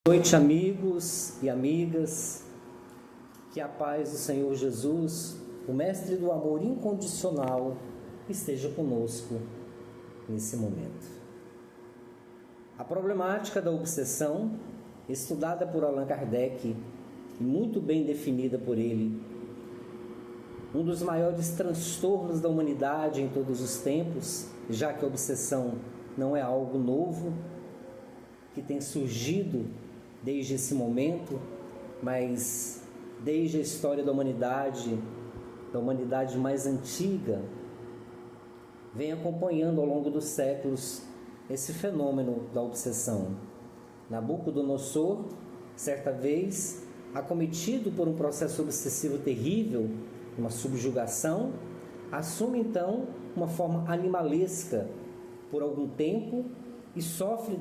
Boa noite, amigos e amigas, que a paz do Senhor Jesus, o Mestre do amor incondicional, esteja conosco nesse momento. A problemática da obsessão, estudada por Allan Kardec e muito bem definida por ele, um dos maiores transtornos da humanidade em todos os tempos, já que a obsessão não é algo novo, que tem surgido desde esse momento, mas desde a história da humanidade mais antiga, vem acompanhando ao longo dos séculos esse fenômeno da obsessão. Nabucodonosor, certa vez, acometido por um processo obsessivo terrível, uma subjugação, assume então uma forma animalesca por algum tempo e sofre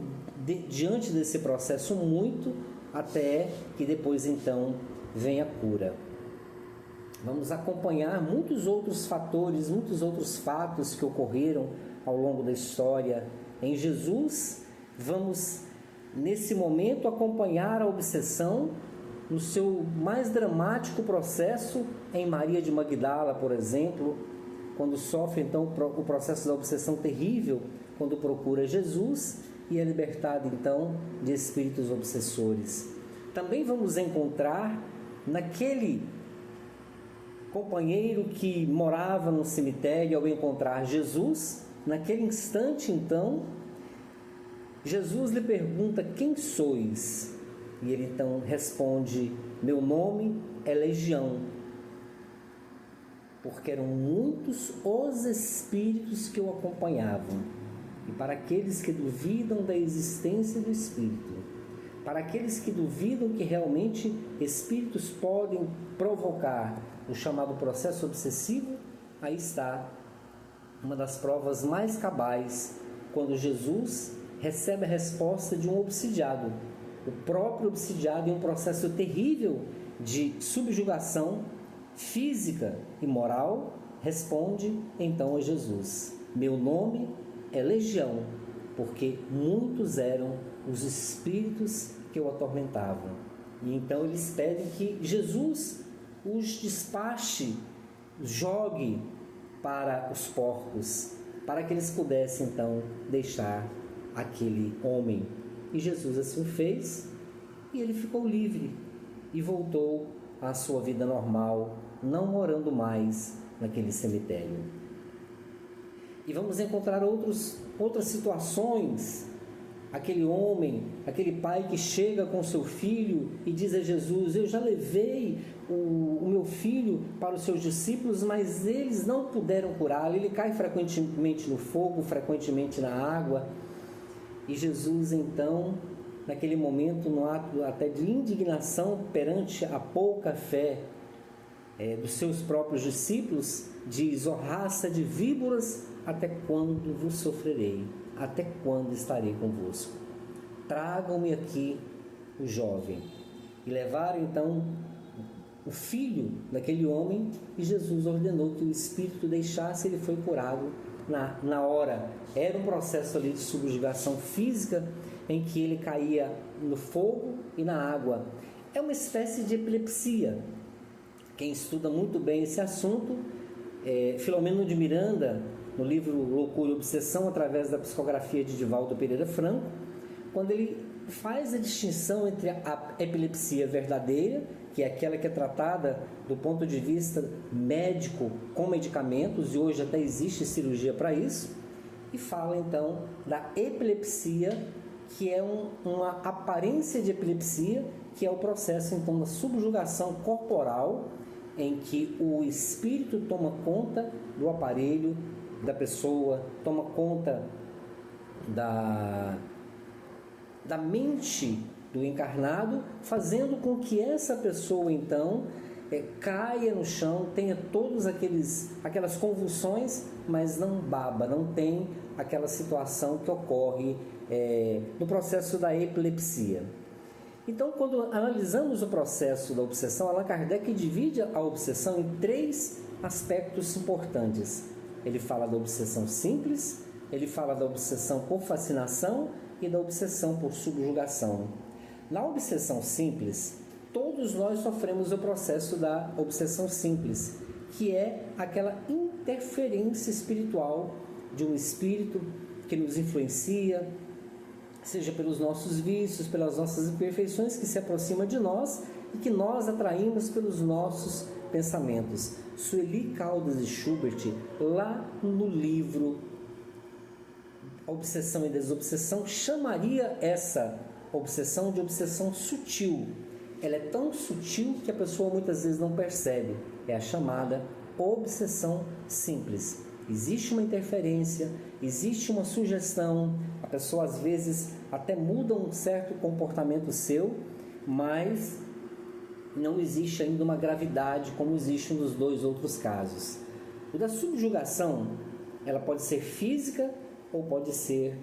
diante desse processo muito, até que depois então vem a cura. Vamos acompanhar muitos outros fatores, muitos outros fatos que ocorreram ao longo da história em Jesus. Vamos nesse momento acompanhar a obsessão no seu mais dramático processo em Maria de Magdala, por exemplo, quando sofre então o processo da obsessão terrível, quando procura Jesus e é libertado então de espíritos obsessores. Também vamos encontrar naquele companheiro que morava no cemitério ao encontrar Jesus, naquele instante então, Jesus lhe pergunta: quem sois? E ele então responde: meu nome é Legião, porque eram muitos os espíritos que o acompanhavam. E para aqueles que duvidam da existência do Espírito, para aqueles que duvidam que realmente espíritos podem provocar o chamado processo obsessivo, aí está uma das provas mais cabais, quando Jesus recebe a resposta de um obsidiado. O próprio obsidiado, em um processo terrível de subjugação física e moral, responde então a Jesus: meu nome é Legião, porque muitos eram os espíritos que o atormentavam. E então eles pedem que Jesus os despache, jogue para os porcos, para que eles pudessem então deixar aquele homem. E Jesus assim fez, e ele ficou livre e voltou à sua vida normal, não morando mais naquele cemitério. E vamos encontrar outras situações. Aquele homem, aquele pai que chega com seu filho e diz a Jesus: eu já levei o meu filho para os seus discípulos, mas eles não puderam curá-lo. Ele cai frequentemente no fogo, frequentemente na água. E Jesus então, naquele momento, no ato até de indignação perante a pouca fé dos seus próprios discípulos, diz: ó raça de víboras, até quando vos sofrerei? Até quando estarei convosco? Tragam-me aqui o jovem. E levaram então o filho daquele homem, e Jesus ordenou que o espírito deixasse, ele foi curado na hora. Era um processo ali de subjugação física, em que ele caía no fogo e na água. É uma espécie de epilepsia. Quem estuda muito bem esse assunto, Filomeno de Miranda, no livro Loucura e Obsessão, através da psicografia de Divaldo Pereira Franco, quando ele faz a distinção entre a epilepsia verdadeira, que é aquela que é tratada do ponto de vista médico com medicamentos, e hoje até existe cirurgia para isso, e fala então da epilepsia, que é uma aparência de epilepsia, que é o processo então da subjugação corporal, em que o espírito toma conta do aparelho da pessoa, toma conta da mente do encarnado, fazendo com que essa pessoa então caia no chão, tenha todas aquelas convulsões, mas não baba, não tem aquela situação que ocorre no processo da epilepsia. Então, quando analisamos o processo da obsessão, Allan Kardec divide a obsessão em 3 aspectos importantes. Ele fala da obsessão simples, ele fala da obsessão por fascinação e da obsessão por subjugação. Na obsessão simples, todos nós sofremos o processo da obsessão simples, que é aquela interferência espiritual de um espírito que nos influencia, seja pelos nossos vícios, pelas nossas imperfeições, que se aproxima de nós e que nós atraímos pelos nossos pensamentos. Sueli Caldas e Schubert, lá no livro Obsessão e Desobsessão, chamaria essa obsessão de obsessão sutil. Ela é tão sutil que a pessoa muitas vezes não percebe. É a chamada obsessão simples. Existe uma interferência, existe uma sugestão, a pessoa às vezes até muda um certo comportamento seu, mas não existe ainda uma gravidade como existe nos dois outros casos. O da subjugação, ela pode ser física ou pode ser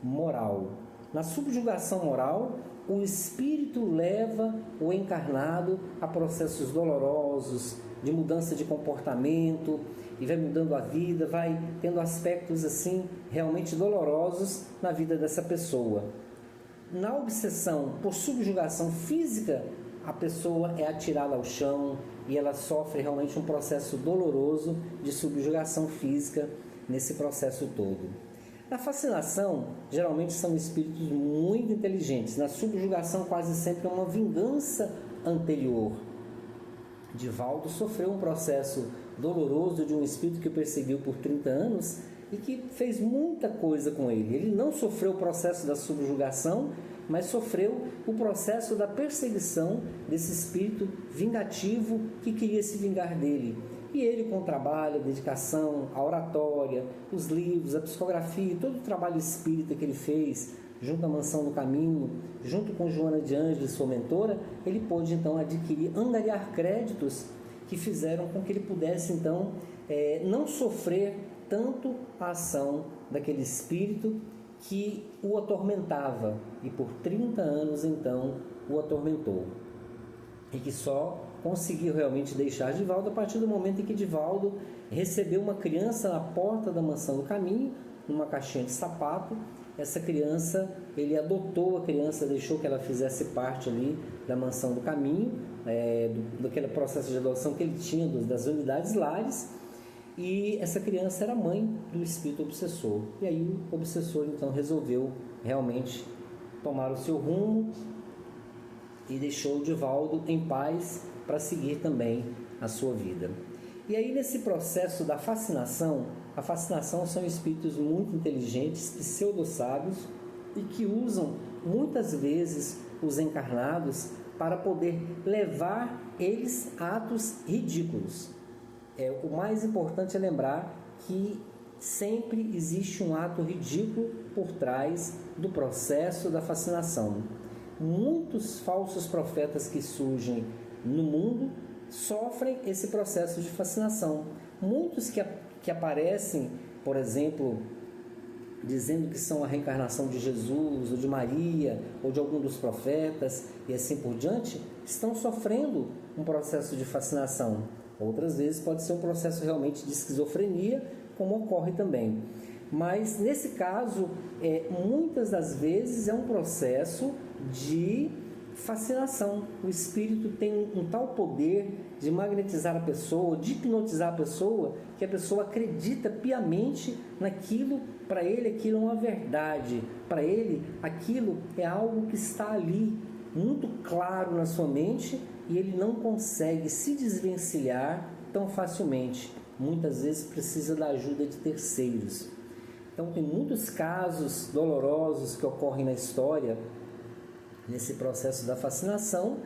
moral. Na subjugação moral, o espírito leva o encarnado a processos dolorosos, de mudança de comportamento, e vai mudando a vida, vai tendo aspectos assim realmente dolorosos na vida dessa pessoa. Na obsessão por subjugação física, a pessoa é atirada ao chão e ela sofre realmente um processo doloroso de subjugação física nesse processo todo. Na fascinação, geralmente são espíritos muito inteligentes. Na subjugação, quase sempre é uma vingança anterior. Divaldo sofreu um processo doloroso de um espírito que o perseguiu por 30 anos e que fez muita coisa com ele. Ele não sofreu o processo da subjugação, mas sofreu o processo da perseguição desse espírito vingativo que queria se vingar dele. E ele, com o trabalho, a dedicação, a oratória, os livros, a psicografia, todo o trabalho espírita que ele fez, junto à Mansão do Caminho, junto com Joana de Ângeles, sua mentora, ele pôde então adquirir, angariar créditos que fizeram com que ele pudesse então não sofrer tanto a ação daquele espírito que o atormentava e por 30 anos então o atormentou. E que só conseguiu realmente deixar Divaldo a partir do momento em que Divaldo recebeu uma criança na porta da Mansão do Caminho, numa caixinha de sapato. Essa criança, ele adotou a criança, deixou que ela fizesse parte ali da Mansão do Caminho, daquele processo de adoção que ele tinha das unidades lares, e essa criança era mãe do espírito obsessor. E aí o obsessor então resolveu realmente tomar o seu rumo e deixou o Divaldo em paz para seguir também a sua vida. E aí nesse processo da fascinação, a fascinação são espíritos muito inteligentes, pseudo-sábios, e que usam muitas vezes os encarnados para poder levar eles a atos ridículos. O mais importante é lembrar que sempre existe um ato ridículo por trás do processo da fascinação. Muitos falsos profetas que surgem no mundo sofrem esse processo de fascinação. Muitos que aparecem, por exemplo, dizendo que são a reencarnação de Jesus, ou de Maria, ou de algum dos profetas, e assim por diante, estão sofrendo um processo de fascinação. Outras vezes pode ser um processo realmente de esquizofrenia, como ocorre também. Mas nesse caso, muitas das vezes é um processo de fascinação. O espírito tem um tal poder de magnetizar a pessoa, de hipnotizar a pessoa, que a pessoa acredita piamente naquilo. Para ele aquilo é uma verdade, para ele aquilo é algo que está ali, muito claro na sua mente, e ele não consegue se desvencilhar tão facilmente. Muitas vezes precisa da ajuda de terceiros. Então tem muitos casos dolorosos que ocorrem na história nesse processo da fascinação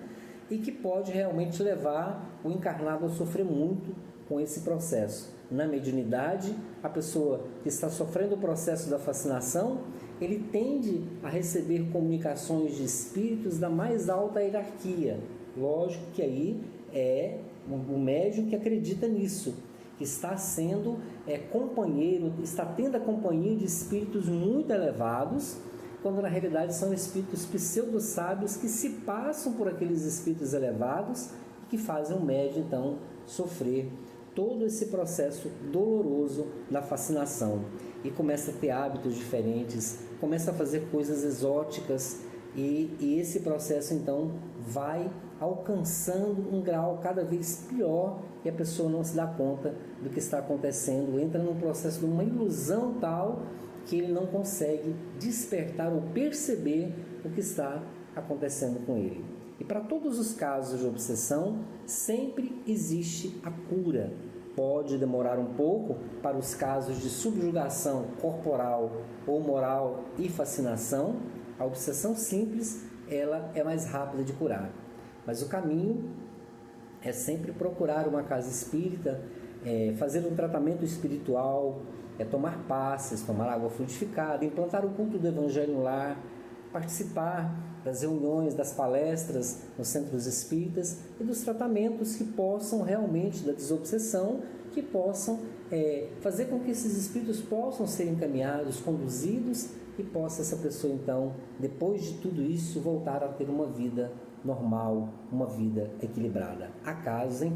e que pode realmente levar o encarnado a sofrer muito com esse processo. Na mediunidade, a pessoa que está sofrendo o processo da fascinação, ele tende a receber comunicações de espíritos da mais alta hierarquia. Lógico que aí é o médium que acredita nisso, que está sendo companheiro, está tendo a companhia de espíritos muito elevados, quando na realidade são espíritos pseudo-sábios que se passam por aqueles espíritos elevados e que fazem o médium então sofrer todo esse processo doloroso da fascinação. E começa a ter hábitos diferentes, começa a fazer coisas exóticas, E esse processo então vai alcançando um grau cada vez pior e a pessoa não se dá conta do que está acontecendo, entra num processo de uma ilusão tal que ele não consegue despertar ou perceber o que está acontecendo com ele. E para todos os casos de obsessão, sempre existe a cura. Pode demorar um pouco para os casos de subjugação corporal ou moral e fascinação. A obsessão simples, ela é mais rápida de curar. Mas o caminho é sempre procurar uma casa espírita, fazer um tratamento espiritual, tomar passes, tomar água frutificada, implantar o culto do Evangelho no lar, participar das reuniões, das palestras nos centros espíritas e dos tratamentos que possam realmente, da desobsessão, que possam fazer com que esses espíritos possam ser encaminhados, conduzidos e possa essa pessoa então, depois de tudo isso, voltar a ter uma vida normal, uma vida equilibrada. Há casos em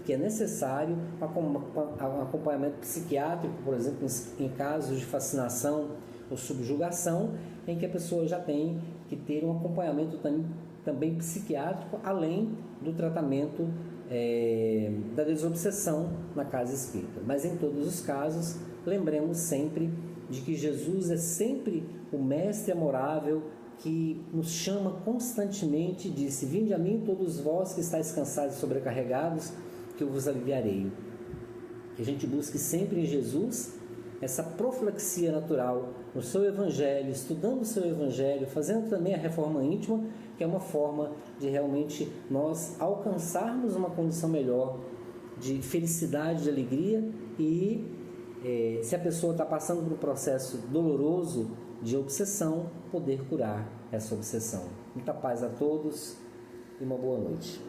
que é necessário um acompanhamento psiquiátrico, por exemplo, em casos de fascinação ou subjugação, em que a pessoa já tem que ter um acompanhamento também psiquiátrico, além do tratamento da desobsessão na casa espírita. Mas em todos os casos, lembremos sempre de que Jesus é sempre o mestre amorável que nos chama constantemente e disse: vinde a mim todos vós que estáis cansados e sobrecarregados, que eu vos aliviarei. Que a gente busque sempre em Jesus essa profilaxia natural no seu Evangelho, estudando o seu Evangelho, fazendo também a reforma íntima, que é uma forma de realmente nós alcançarmos uma condição melhor de felicidade, de alegria e se a pessoa está passando por um processo doloroso de obsessão, poder curar essa obsessão. Muita paz a todos e uma boa noite.